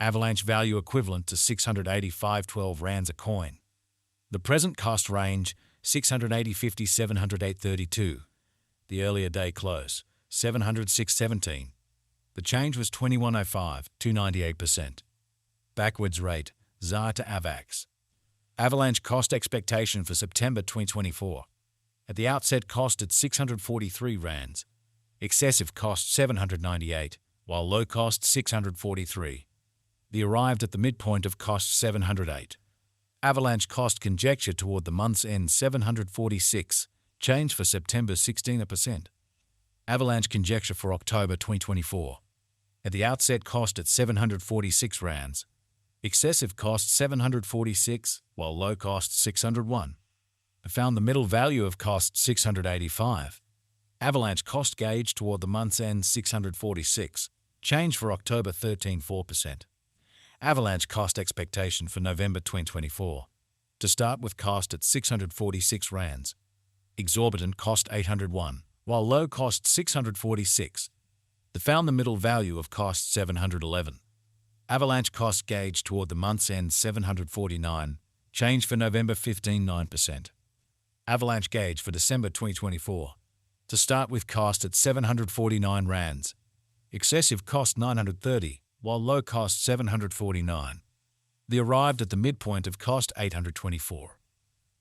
Avalanche value equivalent to 685.12 rands a coin. The present cost range 680.50 708.32. The earlier day close 706.17. The change was 21.05, 298%. Backwards rate ZAR to Avax. Avalanche cost expectation for September 2024. At the outset cost at 643 rands. Excessive cost 798, while low cost 643. The arrived at the midpoint of cost 708. Avalanche cost conjecture toward the month's end 746, change for September 16%. Avalanche conjecture for October 2024. At the outset cost at 746 rands. Excessive cost 746, while low cost 601. I found the middle value of cost 685. Avalanche cost gauge toward the month's end 646, change for October 13.4%. Avalanche cost expectation for November 2024. To start with cost at 646 rands. Exorbitant cost 801, while low cost 646. They found the middle value of cost 711. Avalanche cost gauge toward the month's end 749, change for November 15.9%. Avalanche gauge for December 2024. To start with cost at 749 rands. Excessive cost 930, while low cost 749. They arrived at the midpoint of cost 824.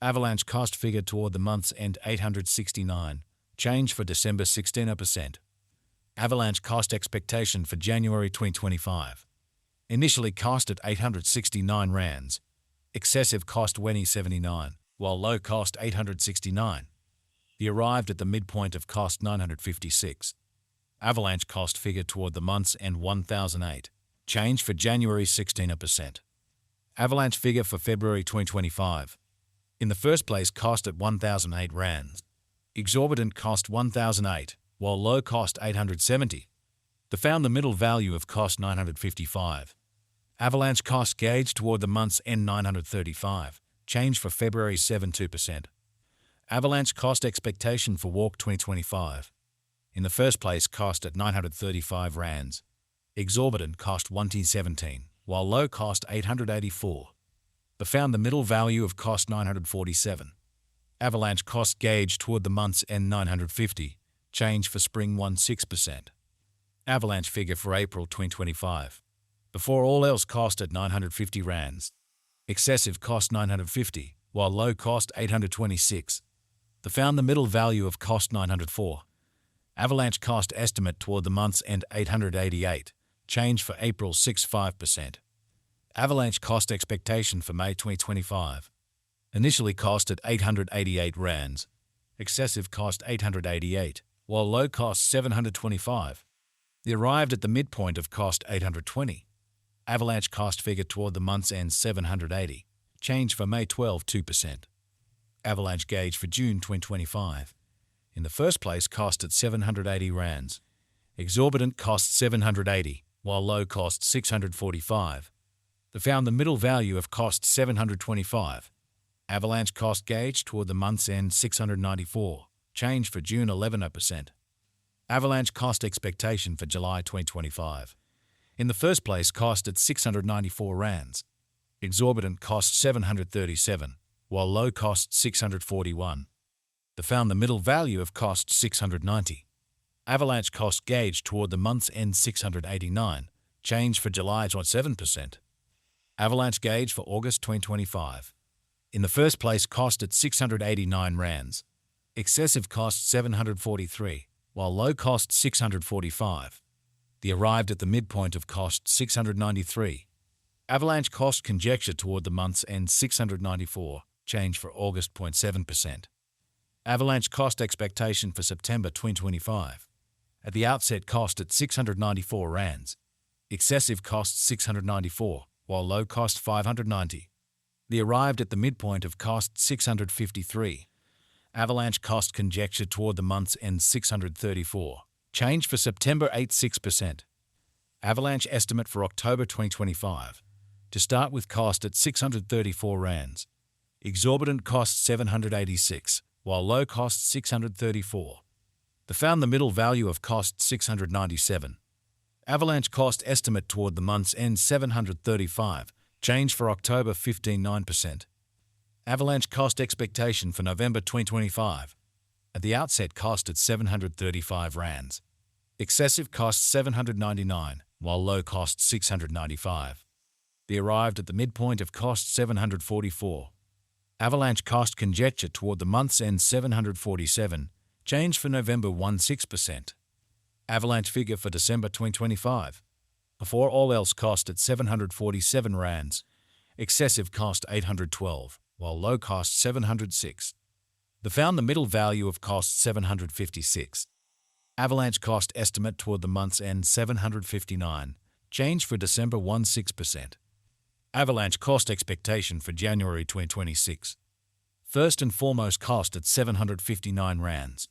Avalanche cost figure toward the month's end 869, change for December 16%. Avalanche cost expectation for January 2025. Initially cost at 869 rands. Excessive cost 2079, while low cost 869. They arrived at the midpoint of cost 956. Avalanche cost figure toward the month's end 1008, change for January 16%. Avalanche figure for February 2025. In the first place cost at 1008 rands. Exorbitant cost 1008, while low cost 870. They found the middle value of cost 955. Avalanche cost gauge toward the month's end 935, change for February 72%. Avalanche cost expectation for Walk 2025. In the first place cost at 935 rands. Exorbitant cost 117, while low cost 884. They found the middle value of cost 947. Avalanche cost gauge toward the month's end 950, change for spring 16%. Avalanche figure for April 2025. Before all else cost at 950 rands. Excessive cost 950, while low cost 826. They found the middle value of cost 904. Avalanche cost estimate toward the month's end 888, change for April 65%. Avalanche cost expectation for May 2025. Initially cost at 888 rands. Excessive cost 888, while low cost 725. They arrived at the midpoint of cost 820. Avalanche cost figure toward the month's end 780, change for May 12 2%. Avalanche gauge for June 2025. In the first place cost at 780 rands. Exorbitant cost 780, while low cost 645. They found the middle value of cost 725. Avalanche cost gauge toward the month's end 694, change for June 11%. Avalanche cost expectation for July 2025. In the first place cost at 694 rands. Exorbitant cost 737, while low cost 641. They found the middle value of cost 690. Avalanche cost gauge toward the month's end 689, change for July 7%. Avalanche gauge for August 2025. In the first place cost at 689 rands. Excessive cost 743, while low cost 645. They arrived at the midpoint of cost 693. Avalanche cost conjecture toward the month's end 694, change for August 0.7%. Avalanche cost expectation for September 2025. At the outset cost at 694 rands. Excessive cost 694, while low cost 590. They arrived at the midpoint of cost 653. Avalanche cost conjecture toward the month's end 634. Change for September 86%. Avalanche estimate for October 2025. To start with cost at 634 rands. Exorbitant cost 786, while low cost 634. They found the middle value of cost 697. Avalanche cost estimate toward the month's end 735, change for October 15.9%. Avalanche cost expectation for November 2025. At the outset cost at 735 rands. Excessive cost 799, while low cost 695. The arrived at the midpoint of cost 744. Avalanche cost conjecture toward the month's end 747, change for November 16%. Avalanche figure for December 2025. Before all else cost at 747 rands. Excessive cost 812, while low cost 706. The found the middle value of cost 756. Avalanche cost estimate toward the month's end 759, change for December 16%. Avalanche cost expectation for January 2026. First and foremost cost at 759 rands.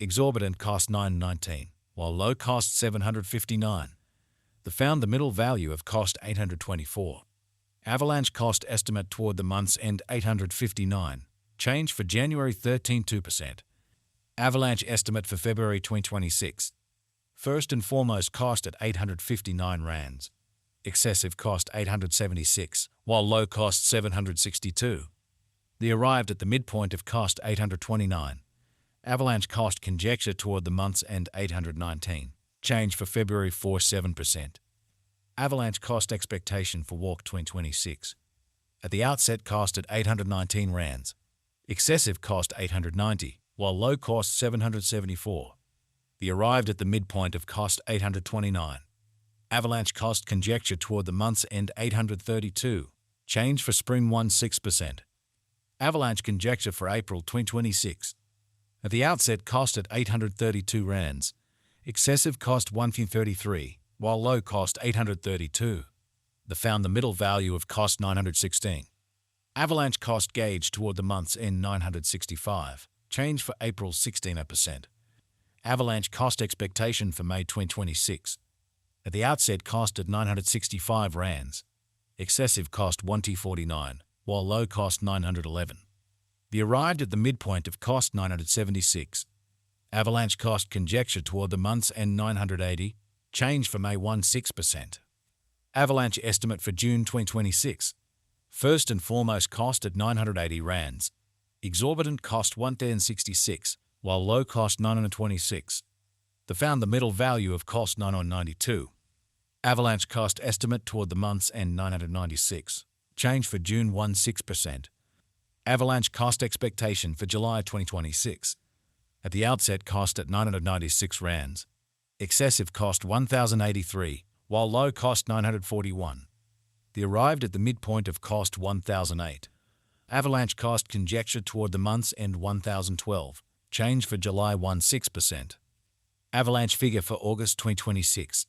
Exorbitant cost 919, while low cost 759. The found the middle value of cost 824. Avalanche cost estimate toward the month's end 859, change for January 13.2%. Avalanche estimate for February 2026. First and foremost cost at 859 rands. Excessive cost 876, while low cost 762. The arrived at the midpoint of cost 829. Avalanche cost conjecture toward the month's end 819, change for February 47%. Avalanche cost expectation for Walk 2026. At the outset cost at 819 rands. Excessive cost 890, while low cost 774. The arrived at the midpoint of cost 829. Avalanche cost conjecture toward the month's end 832, change for spring 16%. Avalanche conjecture for April 2026. At the outset cost at 832 rands. Excessive cost 133, while low cost 832. The found the middle value of cost 916. Avalanche cost gauge toward the month's end 965, change for April 16%. Avalanche cost expectation for May 2026. At the outset cost at 965 rands. Excessive cost 149, while low cost 911. The arrived at the midpoint of cost 976. Avalanche cost conjecture toward the month's end 980, change for May 16%. Avalanche estimate for June 2026. First and foremost cost at 980 rands. Exorbitant cost 166, while low cost 926. The found the middle value of cost 992. Avalanche cost estimate toward the month's end 996, change for June 16%. Avalanche cost expectation for July 2026. At the outset cost at 996 rands. Excessive cost 1,083, while low cost 941. The arrived at the midpoint of cost 1,008. Avalanche cost conjecture toward the month's end 1,012, change for July 16%. Avalanche figure for August 2026.